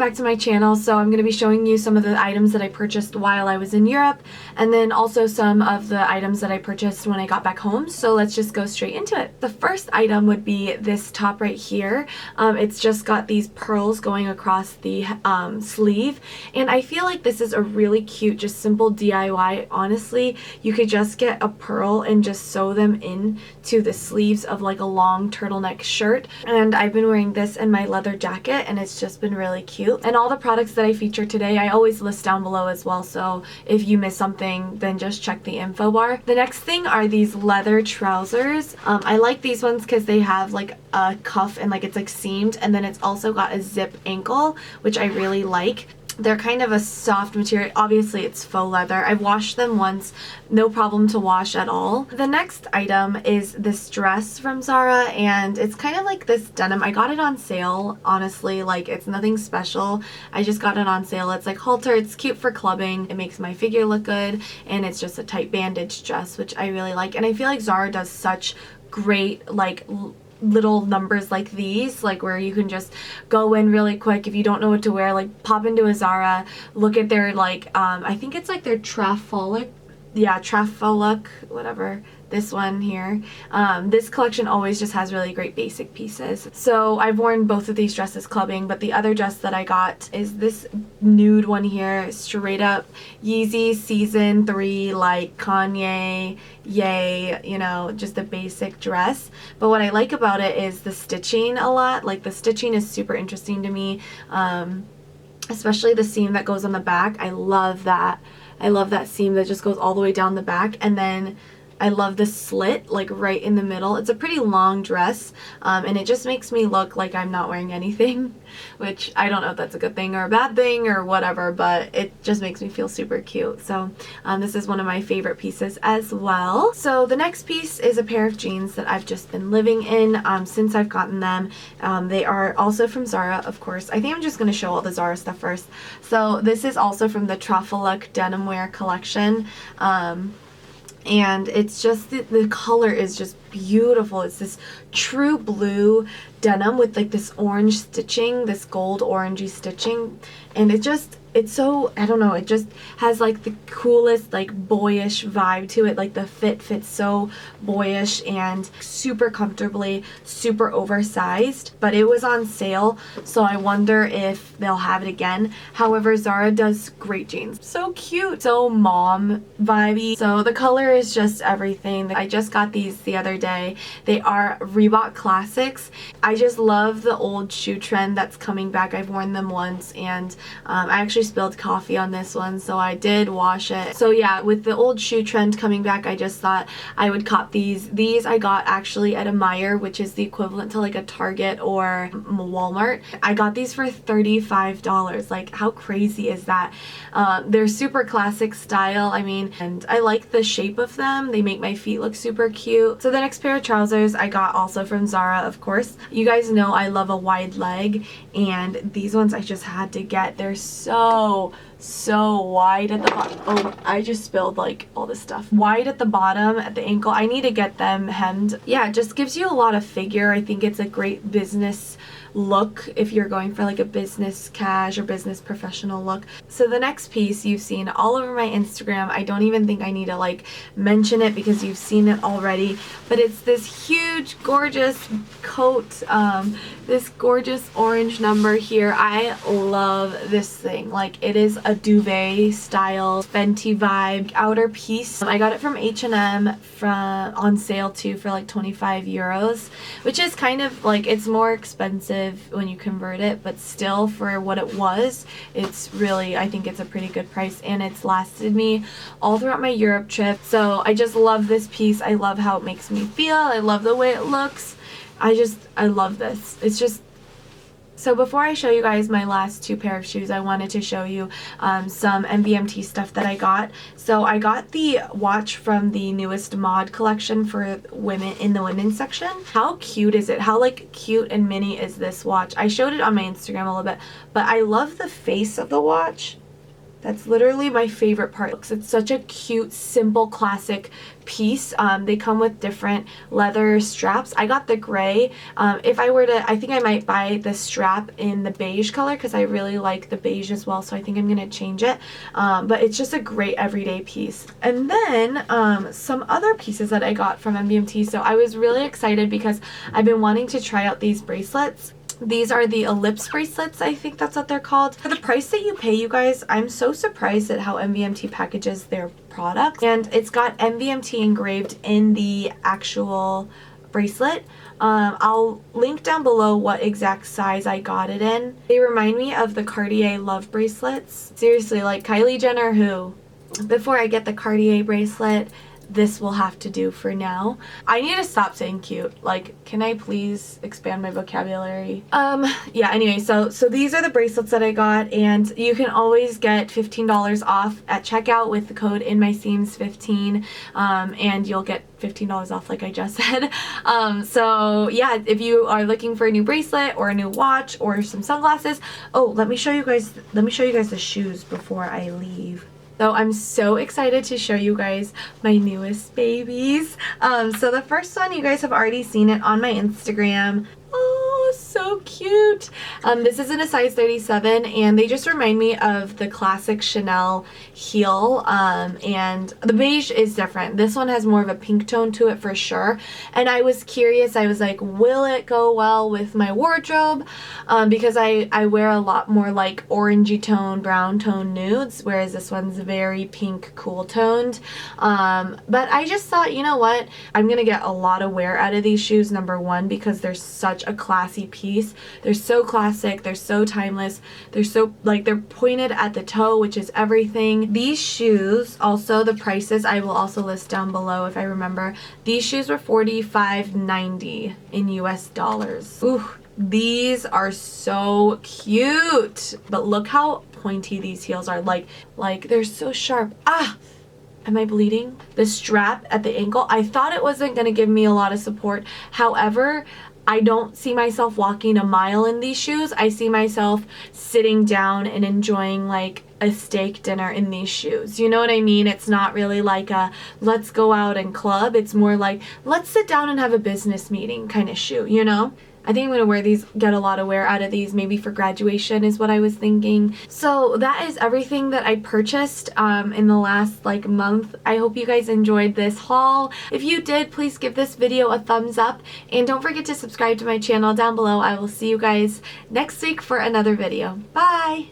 back to my channel. So I'm going to be showing you some of the items that I purchased while I was in Europe, and then also some of the items that I purchased when I got back home. So let's just go straight into it. The first item would be this top right here. It's just got these pearls going across the sleeve, and I feel like this is a really cute, just simple DIY. Honestly, you could just get a pearl and just sew them in to the sleeves of like a long turtleneck shirt, and I've been wearing this in my leather jacket, and it's just been really cute. And all the products that I feature today I always list down below as well, so if you miss something then just check the info bar. The next thing are these leather trousers. I like these ones because they have like a cuff and like it's like seamed, and then it's also got a zip ankle, which I really like. They're kind of a soft material. Obviously it's faux leather. I've washed them once, no problem to wash at all. The next item is this dress from Zara, and it's kind of like this denim. I got it on sale, honestly. Like, it's nothing special. I just got it on sale. It's like halter. It's cute for clubbing. It makes my figure look good, and it's just a tight bandage dress, which I really like. And I feel like Zara does such great like little numbers like these, like where you can just go in really quick if you don't know what to wear. Like, pop into a Zara, look at their like I think it's like their Trafolic, yeah, Trafolic, whatever, this one here. This collection always just has really great basic pieces. So I've worn both of these dresses clubbing, but the other dress that I got is this nude one here, straight up Yeezy season 3, like Kanye, yay, you know, just a basic dress. But what I like about it is the stitching a lot. Like, the stitching is super interesting to me, especially the seam that goes on the back. I love that. I love that seam that just goes all the way down the back, and then I love the slit like right in the middle. It's a pretty long dress, and it just makes me look like I'm not wearing anything, which I don't know if that's a good thing or a bad thing or whatever, but it just makes me feel super cute. So this is one of my favorite pieces as well. So the next piece is a pair of jeans that I've just been living in since I've gotten them. They are also from Zara, of course. I think I'm just going to show all the Zara stuff first. So this is also from the Trafolic denim wear collection. And it's just, the color is just beautiful. It's this true blue denim with like this orange stitching, this gold orangey stitching, and it's so, I don't know, it just has like the coolest like boyish vibe to it. Like, the fits so boyish and super comfortably, super oversized, but it was on sale, so I wonder if they'll have it again. However, Zara does great jeans. So cute, so mom vibey. So the color is just everything. I just got these the other day. They are Reebok Classics. I just love the old shoe trend that's coming back. I've worn them once, and I actually spilled coffee on this one, so I did wash it. So yeah, with the old shoe trend coming back, I just thought I would cop these. These I got actually at a Meijer, which is the equivalent to like a Target or Walmart. I got these for $35. Like, how crazy is that? They're super classic style, I mean, and I like the shape of them. They make my feet look super cute. So the next pair of trousers I got also from Zara, of course. You guys know I love a wide leg, and these ones I just had to get. They're so wide at the bottom. Oh, I just spilled like all this stuff. Wide at the bottom, at the ankle. I need to get them hemmed. Yeah, it just gives you a lot of figure. I think it's a great business look if you're going for like a business cash or business professional look. So the next piece you've seen all over my Instagram. I don't even think I need to like mention it because you've seen it already, but it's this huge gorgeous coat, this gorgeous orange number here. I love this thing. Like, it is a duvet style Fenty vibe outer piece. I got it from H&M on sale too for like 25 euros, which is kind of like, it's more expensive when you convert it, but still for what it was, it's really, I think it's a pretty good price, and it's lasted me all throughout my Europe trip. So I just love this piece. I love how it makes me feel. I love the way it looks. I love this. It's just So before I show you guys my last two pair of shoes, I wanted to show you some MVMT stuff that I got. So I got the watch from the newest mod collection for women in the women's section. How cute is it? How like cute and mini is this watch? I showed it on my Instagram a little bit, but I love the face of the watch. That's literally my favorite part. It's such a cute, simple, classic piece. They come with different leather straps. I got the gray. If I were to, I think I might buy the strap in the beige color because I really like the beige as well, so I think I'm going to change it. But it's just a great everyday piece. And then some other pieces that I got from MVMT. So I was really excited because I've been wanting to try out these bracelets. These are the Elipse Bracelets, I think that's what they're called. For the price that you pay, you guys, I'm so surprised at how MVMT packages their products. And it's got MVMT engraved in the actual bracelet. I'll link down below what exact size I got it in. They remind me of the Cartier Love bracelets. Seriously, like Kylie Jenner who? Before I get the Cartier bracelet, this will have to do for now. I need to stop saying cute. Like, can I please expand my vocabulary? Yeah, anyway, so these are the bracelets that I got, and you can always get $15 off at checkout with the code INMYSEAMS15, and you'll get $15 off like I just said. So yeah, if you are looking for a new bracelet or a new watch or some sunglasses. Oh, let me show you guys the shoes before I leave. So I'm so excited to show you guys my newest babies. So the first one, you guys have already seen it on my Instagram. Oh, so cute. This is in a size 37, and they just remind me of the classic Chanel heel, and the beige is different. This one has more of a pink tone to it for sure, and I was curious. I was like, will it go well with my wardrobe? Because I wear a lot more like orangey tone, brown tone nudes, whereas this one's very pink, cool toned. But I just thought, you know what? I'm gonna get a lot of wear out of these shoes, number one, because they're such a classy piece. They're so classic, they're so timeless, they're so, like, they're pointed at the toe, which is everything. These shoes, also the prices I will also list down below if I remember. These shoes were $45.90 in US dollars. Ooh, these are so cute, but look how pointy these heels are. Like they're so sharp. Ah, am I bleeding? The strap at the ankle, I thought it wasn't going to give me a lot of support. However, I don't see myself walking a mile in these shoes. I see myself sitting down and enjoying like a steak dinner in these shoes. You know what I mean? It's not really like a let's go out and club. It's more like let's sit down and have a business meeting kind of shoe, you know? I think I'm going to wear these, get a lot of wear out of these, maybe for graduation is what I was thinking. So that is everything that I purchased in the last like month. I hope you guys enjoyed this haul. If you did, please give this video a thumbs up, and don't forget to subscribe to my channel down below. I will see you guys next week for another video. Bye!